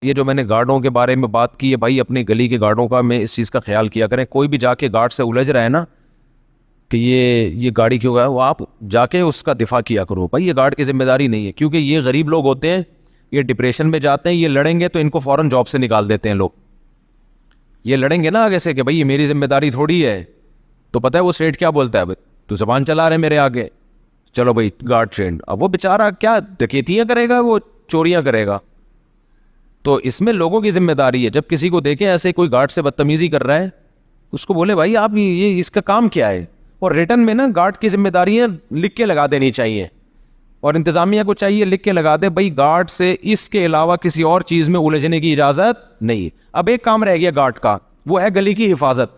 ये जो मैंने गार्डों के बारे में बात की है भाई, अपनी गली के गार्डों का मैं इस चीज़ का ख्याल किया करें। कोई भी जाके गार्ड से उलझ रहा है ना कि ये गाड़ी क्यों है, वो आप जाके उसका दिफा किया करो। भाई ये गार्ड की जिम्मेदारी नहीं है, क्योंकि ये गरीब लोग होते हैं, ये डिप्रेशन में जाते हैं, ये लड़ेंगे तो इनको फ़ौरन जॉब से निकाल देते हैं लोग। ये लड़ेंगे ना आगे से कि भाई ये मेरी जिम्मेदारी थोड़ी है, तो पता है वो सेठ क्या बोलता है, भाई तू जबान चला रहे मेरे आगे, चलो भाई गार्ड ट्रेंड। अब वो बेचारा क्या डकैतियाँ करेगा, वो चोरियाँ करेगा। तो इसमें लोगों की जिम्मेदारी है, जब किसी को देखे ऐसे कोई गार्ड से बदतमीजी कर रहा है, उसको बोले भाई आप ये इसका काम क्या है। और रिटर्न में ना गार्ड की जिम्मेदारियां लिख के लगा देनी चाहिए, और इंतजामिया को चाहिए लिख के लगा दे भाई गार्ड से इसके अलावा किसी और चीज में उलझने की इजाजत नहीं। अब एक काम रह गया गार्ड का, वो है गली की हिफाजत।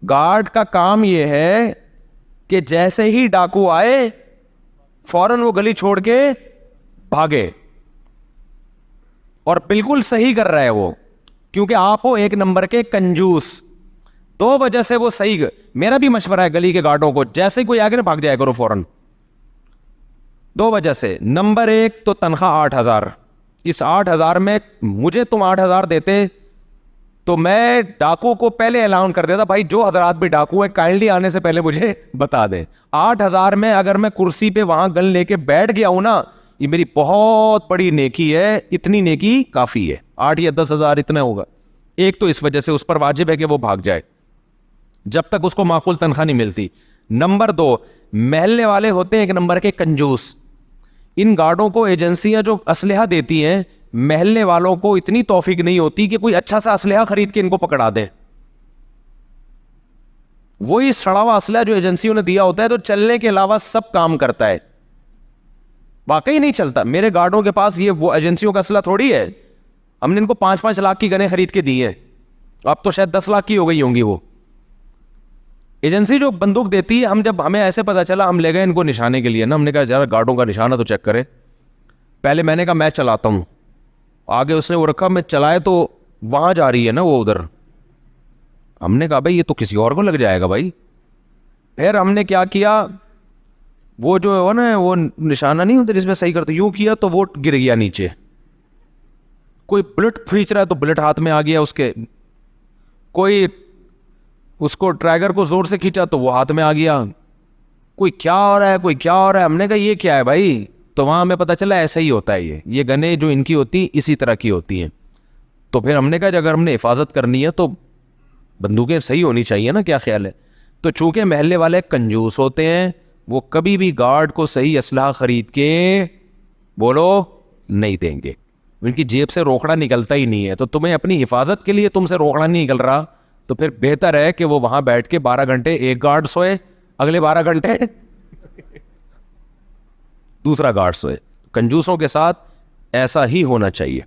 गार्ड का काम यह है कि जैसे ही डाकू आए फौरन वो गली छोड़ के भागे। और बिल्कुल सही कर रहा है वो, क्योंकि आप हो एक नंबर के कंजूस। दो वजह से वो सही। मेरा भी मशवरा है गली के गार्डों को, जैसे ही कोई आगे ना भाग जाया करो फौरन। दो वजह से, नंबर एक तो तनख्वाह 8,000। इस 8,000 में मुझे तुम 8,000 देते तो मैं डाकू को पहले ऐलान कर देता, भाई जो हजरात भी डाकू है काइंडली आने से पहले मुझे बता दें। 8,000 में अगर मैं कुर्सी पे वहां गन लेके बैठ गया हूं ना, ये मेरी बहुत बड़ी नेकी है। इतनी नेकी काफी है, 8 या 10,000 इतना होगा। एक तो इस वजह से उस पर वाजिब है कि वो भाग जाए जब तक उसको माकूल तनख्वाह नहीं मिलती। नंबर दो, महल्ले वाले होते हैं एक नंबर के कंजूस। इन गार्डों को एजेंसियां जो असलहा देती हैं, महल्ले वालों को इतनी तौफीक नहीं होती कि कोई अच्छा सा असलहा खरीद के इनको पकड़ा दें। वही सड़ा हुआ असलहा जो एजेंसियों ने दिया होता है, तो चलने के अलावा सब काम करता है, वाकई नहीं चलता। मेरे गार्डों के पास ये वो एजेंसियों का असला थोड़ी है। हमने इनको 5-5 लाख की गनें खरीद के दी हैं, अब तो शायद 10 लाख की हो गई होंगी। वो एजेंसी जो बंदूक देती है, हमें ऐसे पता चला, हम ले गए इनको निशाने के लिए ना, हमने कहा जरा गार्डों का निशाना तो चेक करें। पहले मैंने कहा मैं चलाता हूं, आगे उसने वो रखा, मैं चलाए तो वहां जा रही है ना वो उधर। हमने कहा भाई ये तो किसी और को लग जाएगा भाई। फिर हमने क्या किया, वो जो है ना वो निशाना नहीं होता जिसमें सही करते, यूं किया तो वो गिर गया नीचे। कोई बुलेट खींच रहा है तो बुलेट हाथ में आ गया उसके, कोई उसको ट्रैगर को जोर से खींचा तो वो हाथ में आ गया। कोई क्या हो रहा है, कोई क्या हो रहा है। हमने कहा ये क्या है भाई, तो वहां हमें पता चला ऐसा ही होता है, ये गने जो इनकी होती इसी तरह की होती हैं। तो फिर हमने कहा अगर हमने हिफाजत करनी है तो बंदूकें सही होनी चाहिए ना, क्या ख्याल है। तो चूंकि महल्ले वाले कंजूस होते हैं, वो कभी भी गार्ड को सही असलहा खरीद के बोलो नहीं देंगे, उनकी जेब से रोकड़ा निकलता ही नहीं है। तो तुम्हें अपनी हिफाजत के लिए तुमसे रोकड़ा नहीं निकल रहा, तो फिर बेहतर है कि वो वहां बैठ के 12 घंटे एक गार्ड सोए, अगले 12 घंटे दूसरा गार्ड सोए। कंजूसों के साथ ऐसा ही होना चाहिए।